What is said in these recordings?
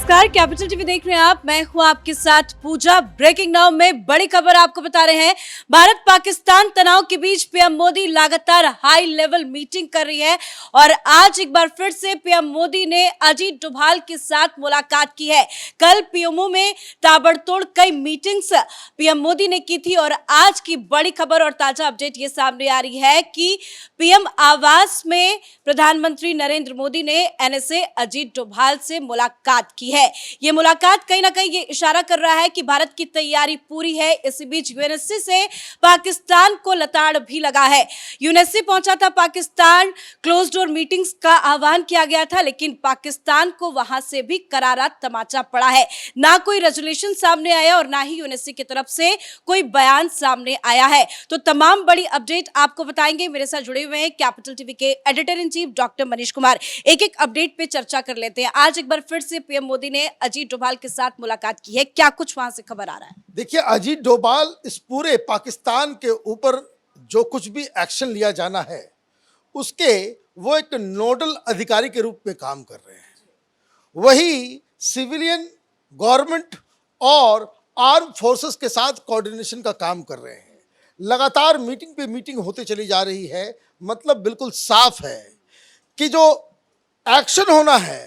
नमस्कार, capital TV देख रहे हैं आप। मैं हूं आपके साथ पूजा। ब्रेकिंग नाउ में बड़ी खबर आपको बता रहे हैं। भारत पाकिस्तान तनाव के बीच पीएम मोदी लगातार हाई लेवल मीटिंग कर रही है और आज एक बार फिर से पीएम मोदी ने अजीत डोभाल के साथ मुलाकात की है। कल पीएमओ में ताबड़तोड़ कई मीटिंग्स पीएम मोदी ने की थी और आज की बड़ी खबर और ताजा अपडेट ये सामने आ रही है कि पीएम आवास में प्रधानमंत्री नरेंद्र मोदी ने एनएसए अजीत डोभाल से मुलाकात की है। ये मुलाकात कहीं ना कहीं ये इशारा कर रहा है कि भारत की तैयारी पूरी है। इसी बीच यूएनएससी से पाकिस्तान को लताड़ भी लगा है। यूएनएससी पहुंचा था पाकिस्तान, क्लोज डोर मीटिंग्स का आह्वान किया गया था, लेकिन पाकिस्तान को वहां से भी करारा तमाचा पड़ा है। ना कोई रेजोल्यूशन सामने आया और ना ही यूएनएससी की तरफ से कोई बयान सामने आया है। तो तमाम बड़ी अपडेट आपको बताएंगे। मेरे साथ जुड़े हुए हैं कैपिटल टीवी के editor in chief doctor Manish Kumar. एक एक अपडेट पे चर्चा कर लेते हैं। आज एक बार फिर से पीएम मोदी ने अजीत डोभाल के साथ मुलाकात की है। क्या कुछ वहां से खबर आ रहा है? देखिए, अजीत डोभाल इस पूरे पाकिस्तान के ऊपर जो कुछ भी एक्शन लिया जाना है उसके वो एक नोडल अधिकारी के रूप में काम कर रहे हैं। वही सिविलियन, गवर्नमेंट और आर्म फोर्सेस के साथ कोऑर्डिनेशन का काम कर रहे हैं। लगातार मीटिंग पे मीटिंग होते चली जा रही है। मतलब बिल्कुल साफ है कि जो एक्शन होना है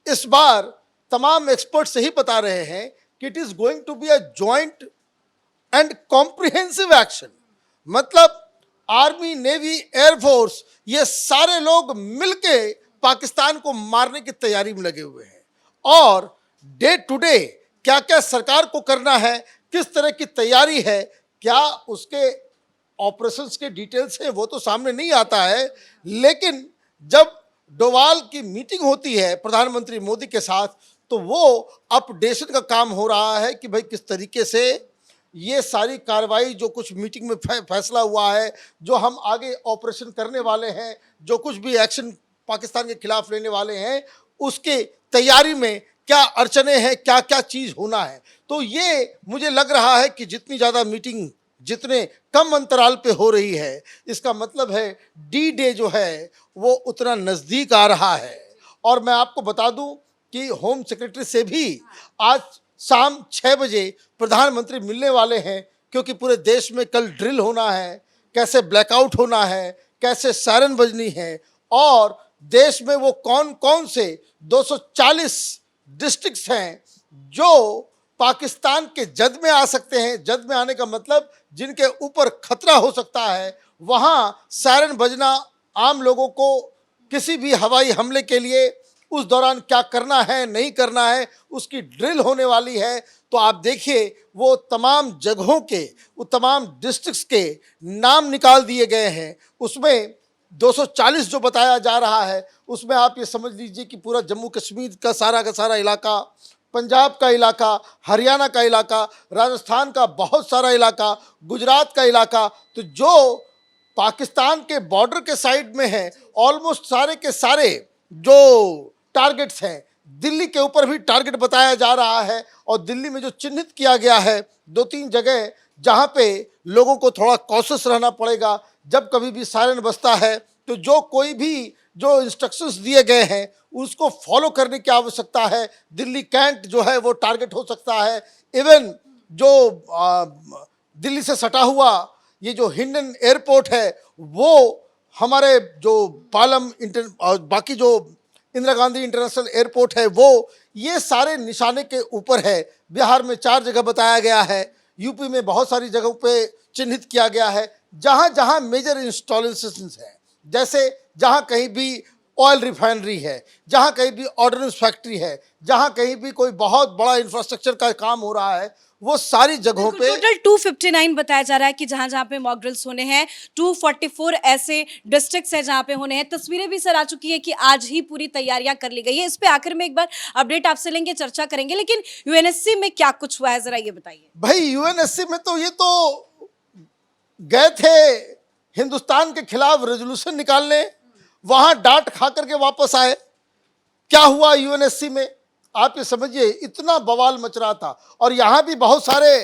इस बार तमाम एक्सपर्ट्स यही बता रहे हैं कि it is going to be a joint and comprehensive action. मतलब आर्मी, नेवी, एयरफोर्स, ये सारे लोग मिलके पाकिस्तान को मारने की तैयारी में लगे हुए हैं। और डे टू डे क्या क्या सरकार को करना है, किस तरह की तैयारी है, क्या उसके ऑपरेशंस के डिटेल्स हैं, वो तो सामने नहीं आता है। लेकिन जब डोभाल की मीटिंग होती है प्रधानमंत्री मोदी के साथ तो वो अपडेशन का काम हो रहा है कि भाई किस तरीके से ये सारी कार्रवाई, जो कुछ मीटिंग में फैसला हुआ है, जो हम आगे ऑपरेशन करने वाले हैं, जो कुछ भी एक्शन पाकिस्तान के खिलाफ लेने वाले हैं, उसके तैयारी में क्या अड़चने हैं, क्या क्या चीज़ होना है। तो ये मुझे लग रहा है कि जितनी ज़्यादा मीटिंग जितने कम अंतराल पे हो रही है, इसका मतलब है डी डे जो है वो उतना नज़दीक आ रहा है। और मैं आपको बता दूं कि होम सेक्रेटरी से भी आज शाम 6 बजे प्रधानमंत्री मिलने वाले हैं, क्योंकि पूरे देश में कल ड्रिल होना है, कैसे ब्लैकआउट होना है, कैसे सायरन बजनी है और देश में वो कौन कौन से 240 डिस्ट्रिक्ट्स हैं जो पाकिस्तान के जद में आ सकते हैं। जद में आने का मतलब जिनके ऊपर खतरा हो सकता है, वहाँ सायरन बजना आम लोगों को किसी भी हवाई हमले के लिए उस दौरान क्या करना है, नहीं करना है, उसकी ड्रिल होने वाली है। तो आप देखिए वो तमाम जगहों के, वो तमाम डिस्ट्रिक्ट्स के नाम निकाल दिए गए हैं। उसमें 240 जो बताया जा रहा है उसमें आप ये समझ लीजिए कि पूरा जम्मू कश्मीर का सारा इलाका, पंजाब का इलाका, हरियाणा का इलाका, राजस्थान का बहुत सारा इलाका, गुजरात का इलाका, तो जो पाकिस्तान के बॉर्डर के साइड में है, ऑलमोस्ट सारे के सारे जो टारगेट्स हैं, दिल्ली के ऊपर भी टारगेट बताया जा रहा है। और दिल्ली में जो चिन्हित किया गया है 2-3 जगह जहां पे लोगों को थोड़ा कॉशियस रहना पड़ेगा। जब कभी भी सायरन बजता है तो जो कोई भी जो इंस्ट्रक्शंस दिए गए हैं उसको फॉलो करने की आवश्यकता है। दिल्ली कैंट जो है वो टारगेट हो सकता है। इवन जो दिल्ली से सटा हुआ ये जो हिंडन एयरपोर्ट है, वो हमारे जो पालम और बाकी जो इंदिरा गांधी इंटरनेशनल एयरपोर्ट है, वो ये सारे निशाने के ऊपर है। बिहार में 4 जगह बताया गया है, यूपी में बहुत सारी जगहों पे चिन्हित किया गया है जहां जहां मेजर इंस्टॉलेशंस हैं। जैसे जहां कहीं भी ऑयल रिफाइनरी है, जहां कहीं भी ऑर्डिनेंस फैक्ट्री है, जहां कहीं भी कोई बहुत बड़ा इंफ्रास्ट्रक्चर का काम हो रहा है, वो सारी जगहों पे टोटल 259 बताया जा रहा है कि जहां जहां पे मॉक ड्रिल्स होने हैं। 244 ऐसे डिस्ट्रिक्ट्स हैं जहां पे होने हैं। तस्वीरें भी सर आ चुकी है कि आज ही पूरी तैयारियां कर ली गई है। इस पे आखिर में एक बार अपडेट आपसे लेंगे, चर्चा करेंगे, लेकिन यूएनएससी में क्या कुछ हुआ है जरा ये बताइए। भाई यूएनएससी में तो ये तो गए थे हिंदुस्तान के खिलाफ रेजोल्यूशन निकालने, वहां डांट खा करके वापस आए। क्या हुआ यूएनएससी में आप ये समझिए, इतना बवाल मच रहा था। और यहाँ भी बहुत सारे,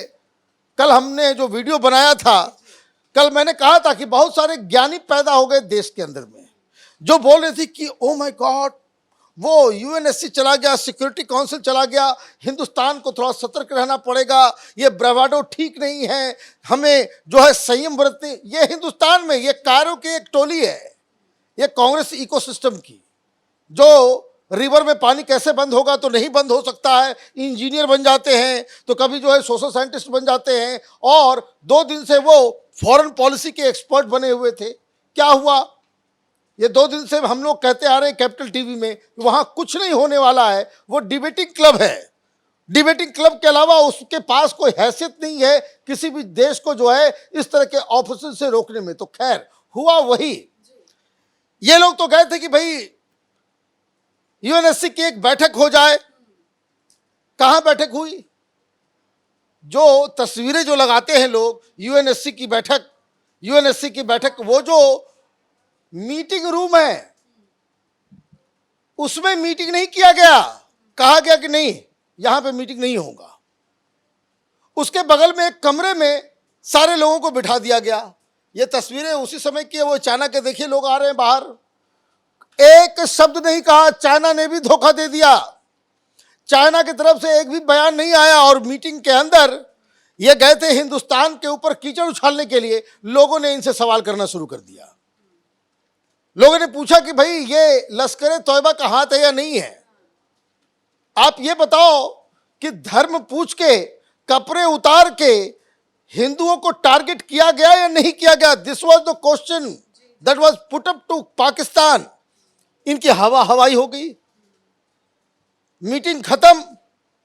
कल हमने जो वीडियो बनाया था, कल मैंने कहा था कि बहुत सारे ज्ञानी पैदा हो गए देश के अंदर में, जो बोल रहे थे कि ओ माय गॉड, वो यूएनएससी चला गया, सिक्योरिटी काउंसिल चला गया, हिंदुस्तान को थोड़ा सतर्क रहना पड़ेगा, ये ब्रावाडो ठीक नहीं है, हमें जो है संयम बरतने। ये हिंदुस्तान में ये कायरों की एक टोली है, ये कांग्रेस इकोसिस्टम की, जो रिवर में पानी कैसे बंद होगा तो नहीं बंद हो सकता है, इंजीनियर बन जाते हैं, तो कभी जो है सोशल साइंटिस्ट बन जाते हैं, और 2 दिन से वो फॉरेन पॉलिसी के एक्सपर्ट बने हुए थे। क्या हुआ? ये 2 दिन से हम लोग कहते आ रहे हैं कैपिटल टीवी में, वहां कुछ नहीं होने वाला है, वो डिबेटिंग क्लब है। डिबेटिंग क्लब के अलावा उसके पास कोई हैसियत नहीं है किसी भी देश को जो है इस तरह के ऑफिसर से रोकने में। तो खैर हुआ वही, ये लोग तो गए थे कि भाई यूएनएससी की एक बैठक हो जाए। कहां बैठक हुई? जो तस्वीरें जो लगाते हैं लोग, यूएनएससी की बैठक, वो जो मीटिंग रूम है उसमें मीटिंग नहीं किया गया। कहा गया कि नहीं, यहां पे मीटिंग नहीं होगा। उसके बगल में एक कमरे में सारे लोगों को बिठा दिया गया। ये तस्वीरें उसी समय की है, वो चाइना के देखिए लोग आ रहे हैं बाहर, एक शब्द नहीं कहा। चाइना ने भी धोखा दे दिया, चाइना की तरफ से एक भी बयान नहीं आया। और मीटिंग के अंदर ये गए थे हिंदुस्तान के ऊपर कीचड़ उछालने के लिए, लोगों ने इनसे सवाल करना शुरू कर दिया। लोगों ने पूछा कि भाई ये लश्कर तौयबा का हाथ है या नहीं है? आप ये बताओ कि धर्म पूछ के, कपड़े उतार के हिंदुओं को टारगेट किया गया या नहीं किया गया? This was the question that was put up to Pakistan. इनकी हवाई हो गई, मीटिंग खत्म।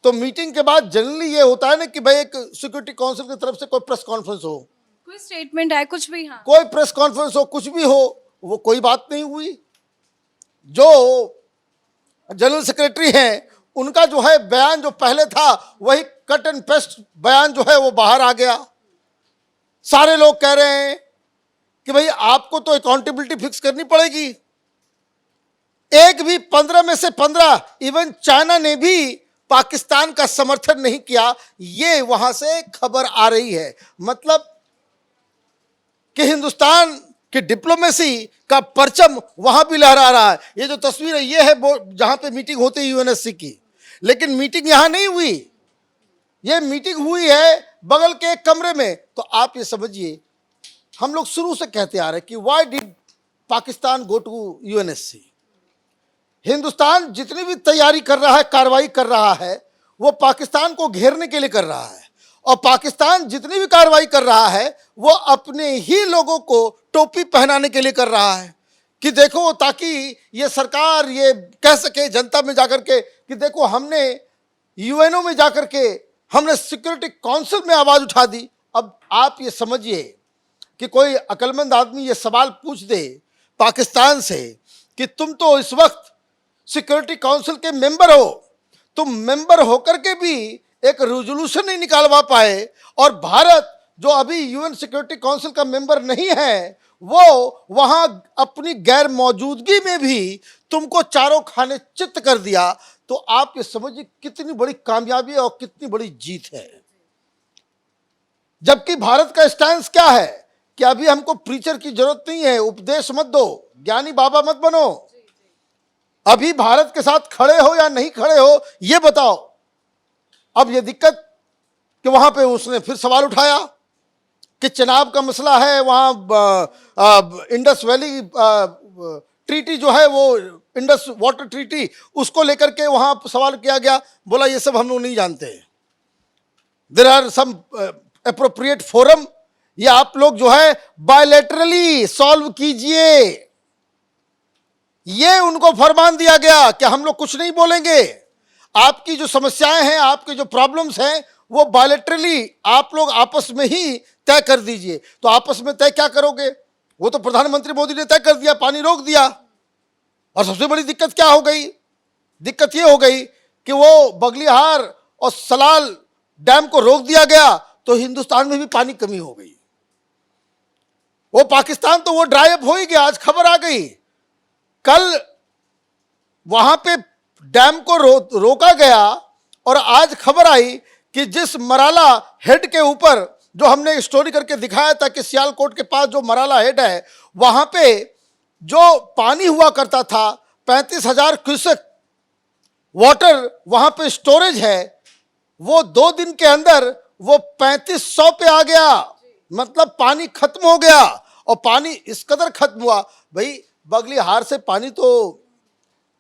तो मीटिंग के बाद जनरली ये होता है ना कि भाई एक सिक्योरिटी काउंसिल की तरफ से कोई प्रेस कॉन्फ्रेंस हो, कोई स्टेटमेंट है, कुछ भी, हाँ, कोई प्रेस कॉन्फ्रेंस हो, कुछ भी हो, वो कोई बात नहीं हुई। जो जनरल सेक्रेटरी हैं उनका जो है बयान जो पहले था वही कट एंड पेस्ट बयान जो है वो बाहर आ गया। सारे लोग कह रहे हैं कि भाई आपको तो अकाउंटेबिलिटी फिक्स करनी पड़ेगी। एक भी 15 में से 15, इवन चाइना ने भी पाकिस्तान का समर्थन नहीं किया। ये वहां से खबर आ रही है, मतलब कि हिंदुस्तान कि डिप्लोमेसी का परचम वहां भी लहरा रहा है। ये जो तस्वीर है ये है जहां पे मीटिंग होती है यूएनएससी की, लेकिन मीटिंग यहां नहीं हुई, ये मीटिंग हुई है बगल के एक कमरे में। तो आप ये समझिए, हम लोग शुरू से कहते आ रहे हैं कि why did Pakistan go to UNSC. Hindustan जितनी भी तैयारी कर रहा है, कार्रवाई कर रहा है, वो पाकिस्तान को घेरने के लिए कर रहा है। और पाकिस्तान जितनी भी कार्रवाई कर रहा है वो अपने ही लोगों को टोपी पहनाने के लिए कर रहा है कि देखो, ताकि ये सरकार ये कह सके जनता में जाकर के कि देखो हमने यूएनओ में जाकर के हमने सिक्योरिटी काउंसिल में आवाज उठा दी। अब आप ये समझिए कि कोई अक्लमंद आदमी ये सवाल पूछ दे पाकिस्तान से कि तुम तो इस वक्त सिक्योरिटी काउंसिल के मेंबर हो, तुम मेंबर होकर के भी एक रेजोल्यूशन नहीं निकालवा पाए, और भारत जो अभी यूएन सिक्योरिटी काउंसिल का मेंबर नहीं है वो वहां अपनी गैर मौजूदगी में भी तुमको चारों खाने चित्त कर दिया। तो आप ये समझिए कितनी बड़ी कामयाबी और कितनी बड़ी जीत है। जबकि भारत का स्टैंड क्या है कि अभी हमको प्रीचर की जरूरत नहीं है, उपदेश मत दो, ज्ञानी बाबा मत बनो, अभी भारत के साथ खड़े हो या नहीं खड़े हो ये बताओ। अब ये दिक्कत कि वहां पे उसने फिर सवाल उठाया कि चेनाब का मसला है, वहां इंडस वैली ट्रीटी जो है वो इंडस वाटर ट्रीटी, उसको लेकर के वहां सवाल किया गया। बोला ये सब हम लोग नहीं जानते, there are some appropriate forum, ये आप लोग जो है बायलैटरली सॉल्व कीजिए। ये उनको फरमान दिया गया कि हम लोग कुछ नहीं बोलेंगे, आपकी जो समस्याएं हैं, आपके जो प्रॉब्लम्स हैं वो बायलैटरली आप लोग आपस में ही तय कर दीजिए। तो आपस में तय क्या करोगे? वो तो प्रधानमंत्री मोदी ने तय कर दिया, पानी रोक दिया। और सबसे बड़ी दिक्कत क्या हो गई? दिक्कत ये हो गई कि वो बगलिहार और सलाल डैम को रोक दिया गया, तो हिंदुस्तान में भी पानी कमी हो गई। वो पाकिस्तान तो वो ड्राई अप हो ही गया। आज खबर आ गई, कल वहां पे डैम को रोका गया, और आज खबर आई कि जिस मराला हेड के ऊपर जो हमने स्टोरी करके दिखाया था कि सियालकोट के पास जो मराला हेड है, वहां पे जो पानी हुआ करता था 35,000 क्यूसेक वाटर वहां पे स्टोरेज है, वो 2 दिन के अंदर वो 3500 पे आ गया। मतलब पानी खत्म हो गया, और पानी इस कदर खत्म हुआ, भाई बगली हार से पानी तो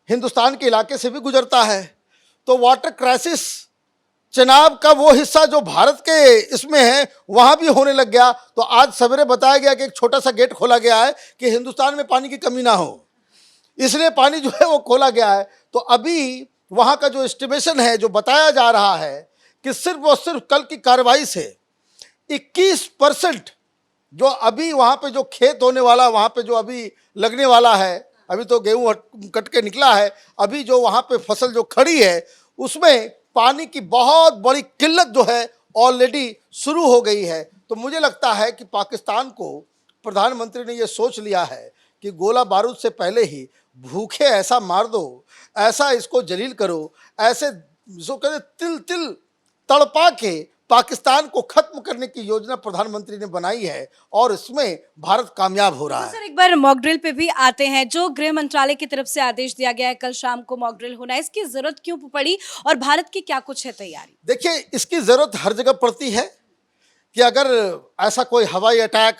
हिंदुस्तान के इलाके से भी गुजरता है। तो वाटर क्राइसिस चेनाब का वो हिस्सा जो भारत के इसमें है वहां भी होने लग गया। तो आज सवेरे बताया गया कि एक छोटा सा गेट खोला गया है कि हिंदुस्तान में पानी की कमी ना हो, इसलिए पानी जो है वो खोला गया है। तो अभी वहां का जो एस्टिमेशन है, जो बताया जा रहा है कि सिर्फ और सिर्फ कल की कार्रवाई से 21% जो अभी वहां पे जो खेत होने वाला, वहां पे जो अभी लगने वाला है, अभी तो गेहूं कट के निकला है, अभी जो वहां पे फसल जो खड़ी है उसमें पानी की बहुत बड़ी किल्लत जो है ऑलरेडी शुरू हो गई है। तो मुझे लगता है कि पाकिस्तान को प्रधानमंत्री ने ये सोच लिया है कि गोला बारूद से पहले ही भूखे ऐसा मार दो, ऐसा इसको जलील करो, ऐसे जो कहते तिल तिल तड़पा के पाकिस्तान को खत्म करने की योजना प्रधानमंत्री ने बनाई है, और इसमें भारत कामयाब हो रहा है। सर एक बार मॉक ड्रिल पे भी आते हैं। जो गृह मंत्रालय की तरफ से आदेश दिया गया है कल शाम को मॉक ड्रिल होना है, इसकी जरूरत क्यों पड़ी और भारत की क्या कुछ है तैयारी? देखिए, इसकी जरूरत हर जगह पड़ती है कि अगर ऐसा कोई हवाई अटैक,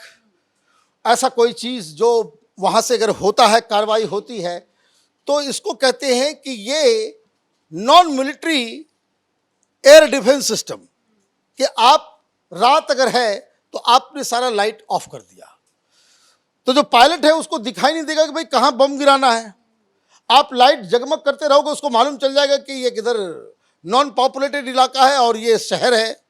ऐसा कोई चीज जो वहां से अगर होता है, कार्रवाई होती है, तो इसको कहते हैं कि ये non military air defence system, कि आप रात अगर है तो आपने सारा लाइट ऑफ कर दिया, तो जो पायलट है उसको दिखाई नहीं देगा कि भाई कहाँ बम गिराना है। आप लाइट जगमग करते रहोगे, उसको मालूम चल जाएगा कि ये किधर नॉन पॉपुलेटेड इलाका है और ये शहर है।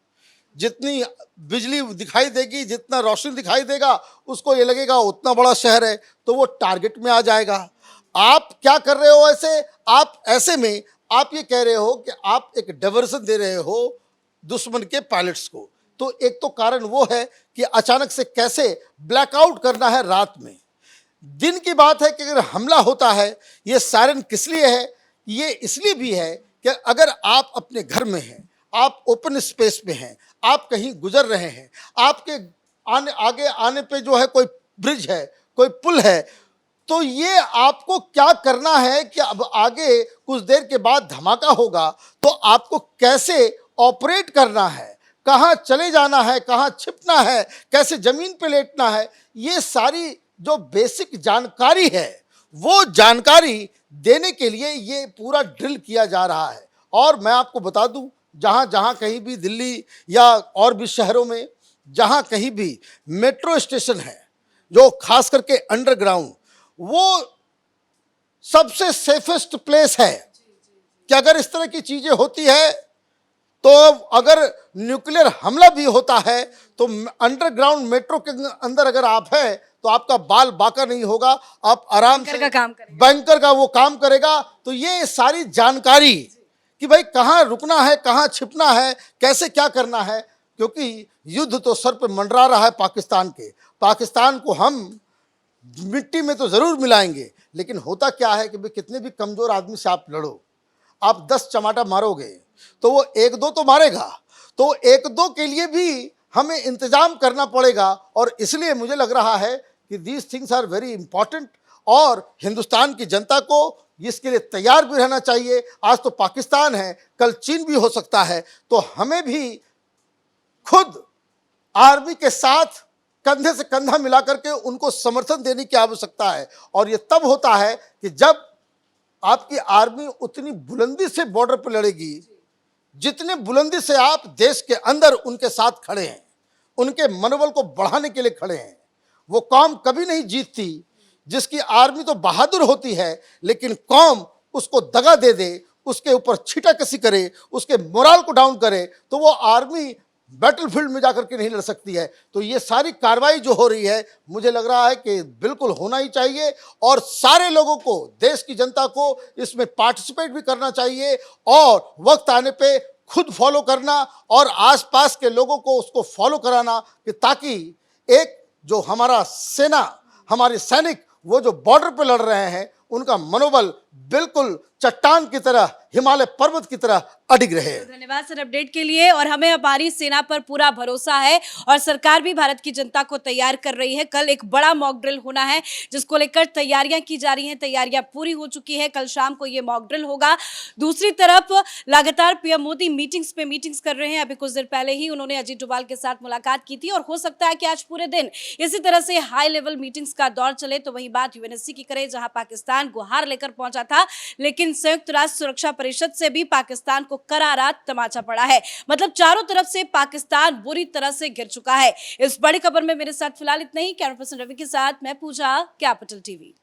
जितनी बिजली दिखाई देगी, जितना रोशनी दिखाई देगा, उसको ये लगेगा उतना बड़ा शहर है, तो वो टारगेट में आ जाएगा। आप क्या कर रहे हो ऐसे? आप ऐसे में आप ये कह रहे हो कि आप एक डाइवर्सन दे रहे हो दुश्मन के पायलट्स को। तो एक तो कारण वो है कि अचानक से कैसे ब्लैकआउट करना है रात में। दिन की बात है कि अगर हमला होता है, ये सायरन किस लिए है? ये इसलिए भी है कि अगर आप अपने घर में हैं, आप ओपन स्पेस में हैं, आप कहीं गुजर रहे हैं, आपके आगे आने पे जो है कोई ब्रिज है, कोई पुल है, तो ये आपको क्या करना है कि अब आगे कुछ देर के बाद धमाका होगा, तो आपको कैसे ऑपरेट करना है, कहाँ चले जाना है, कहाँ छिपना है, कैसे जमीन पे लेटना है, ये सारी जो बेसिक जानकारी है, वो जानकारी देने के लिए ये पूरा ड्रिल किया जा रहा है। और मैं आपको बता दूं, जहाँ जहाँ कहीं भी दिल्ली या और भी शहरों में जहाँ कहीं भी मेट्रो स्टेशन है, जो खास करके अंडरग्राउंड, वो सबसे सेफेस्ट प्लेस है कि अगर इस तरह की चीजें होती है, तो अगर न्यूक्लियर हमला भी होता है, तो अंडरग्राउंड मेट्रो के अंदर अगर आप हैं तो आपका बाल बाका नहीं होगा, आप आराम से बैंकर का वो काम करेगा। तो ये सारी जानकारी कि भाई कहाँ रुकना है, कहाँ छिपना है, कैसे क्या करना है, क्योंकि युद्ध तो सर पे मंडरा रहा है पाकिस्तान के। पाकिस्तान को हम मिट्टी में तो जरूर मिलाएंगे, लेकिन होता क्या है कि भाई कितने भी कमजोर आदमी से आप लड़ो, आप 10 चमाटा मारोगे तो वो 1-2 तो मारेगा, तो 1-2 के लिए भी हमें इंतजाम करना पड़ेगा। और इसलिए मुझे लग रहा है कि these things are very important, और हिंदुस्तान की जनता को इसके लिए तैयार भी रहना चाहिए। आज तो पाकिस्तान है, कल चीन भी हो सकता है, तो हमें भी खुद आर्मी के साथ कंधे से कंधा मिला करके उनको समर्थन देने की आवश्यकता है। और ये तब होता है कि जब आपकी आर्मी उतनी बुलंदी से बॉर्डर पर लड़ेगी, जितने बुलंदी से आप देश के अंदर उनके साथ खड़े हैं, उनके मनोबल को बढ़ाने के लिए खड़े हैं। वो कौम कभी नहीं जीतती जिसकी आर्मी तो बहादुर होती है, लेकिन कौम उसको दगा दे दे, उसके ऊपर छीटाकसी करे, उसके मोरल को डाउन करे, तो वो आर्मी बैटलफील्ड में जाकर के नहीं लड़ सकती है। तो ये सारी कार्रवाई जो हो रही है, मुझे लग रहा है कि बिल्कुल होना ही चाहिए, और सारे लोगों को, देश की जनता को इसमें पार्टिसिपेट भी करना चाहिए, और वक्त आने पे खुद फॉलो करना और आसपास के लोगों को उसको फॉलो कराना, कि ताकि एक जो हमारा सेना, हमारे सैनिक वो जो बॉर्डर पे लड़ रहे हैं, उनका मनोबल बिल्कुल चट्टान की तरह, हिमालय पर्वत की तरह अडिग रहे। धन्यवाद सर अपडेट के लिए। और हमें हमारी सेना पर पूरा भरोसा है और सरकार भी भारत की जनता को तैयार कर रही है। कल एक बड़ा मॉक ड्रिल होना है जिसको लेकर तैयारियां की जा रही हैं, तैयारियां पूरी हो चुकी है। कल शाम को ये मॉक ड्रिल होगा। दूसरी तरफ लगातार पीएम मोदी मीटिंग्स पे मीटिंग्स कर रहे हैं। अभी कुछ देर पहले ही उन्होंने अजीत डोभाल के साथ मुलाकात की थी और हो सकता है कि आज पूरे दिन इसी तरह से हाई लेवल मीटिंग्स का दौर चले। तो वही बात यूएनएससी की करें जहां पाकिस्तान गुहार लेकर पहुंचा था, लेकिन संयुक्त राष्ट्र सुरक्षा परिषद से भी पाकिस्तान को करारा तमाचा पड़ा है। मतलब चारों तरफ से पाकिस्तान बुरी तरह से गिर चुका है। इस बड़ी खबर में मेरे साथ फिलहाल इतना ही। कैमरा पर्सन रवि के साथ मैं पूजा, कैपिटल टीवी।